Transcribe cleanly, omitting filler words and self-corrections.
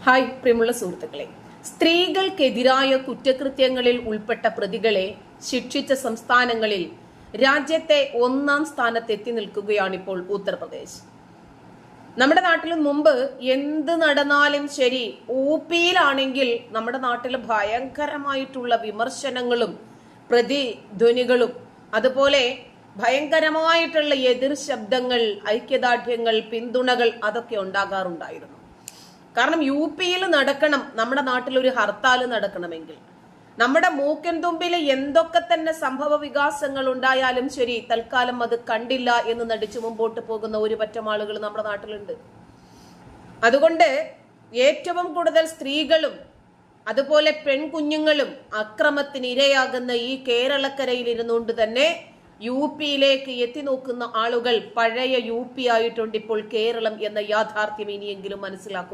Hi പ്രിയമുള്ള സുഹൃത്തുക്കളെ, സ്ത്രീകൾക്കെതിരായ കുറ്റകൃത്യങ്ങളിൽ ഉൾപ്പെട്ട പ്രതികളെ ശിക്ഷിച്ച സംസ്ഥാനങ്ങളിൽ രാജ്യത്തെ 1-ാം സ്ഥാനത്ത് എത്തി നിൽക്കുകയാണിപ്പോൾ ഉത്തർപ്രദേശ്. നമ്മുടെ നാട്ടിൽ മുമ്പ് എന്ത് നടന്നാലും ശരി, ഊപ്പിയിലാണെങ്കിൽ നമ്മുടെ നാട്ടിൽ ഭയങ്കരമായിട്ടുള്ള വിമർശനങ്ങളും പ്രതിധ്വനികളും അതുപോലെ ഭയങ്കരമായിട്ടുള്ള എതിർ ശബ്ദങ്ങൾ, ഐക്യദാർഢ്യങ്ങൾ, പിന്തുണകൾ അതൊക്കെ ഉണ്ടാകാറുണ്ടായിരുന്നു. കാരണം യുപിയിൽ നടക്കണം, നമ്മുടെ നാട്ടിൽ ഒരു ഹർത്താൽ നടക്കണമെങ്കിൽ നമ്മുടെ മൂക്കൻ തുമ്പിൽ എന്തൊക്കെ തന്നെ സംഭവ വികാസങ്ങൾ ഉണ്ടായാലും ശരി, തൽക്കാലം അത് കണ്ടില്ല എന്ന് നടിച്ചു മുമ്പോട്ട് പോകുന്ന ഒരു പറ്റം ആളുകൾ നമ്മുടെ നാട്ടിലുണ്ട്. അതുകൊണ്ട് ഏറ്റവും കൂടുതൽ സ്ത്രീകളും അതുപോലെ പെൺകുഞ്ഞുങ്ങളും അക്രമത്തിന് ഇരയാകുന്ന ഈ കേരളക്കരയിൽ ഇരുന്നുകൊണ്ട് തന്നെ യുപിയിലേക്ക് എത്തി നോക്കുന്ന ആളുകൾ പഴയ യുപി ആയിട്ടുണ്ട് ഇപ്പോൾ കേരളം എന്ന യാഥാർത്ഥ്യം ഇനിയെങ്കിലും മനസ്സിലാക്കും.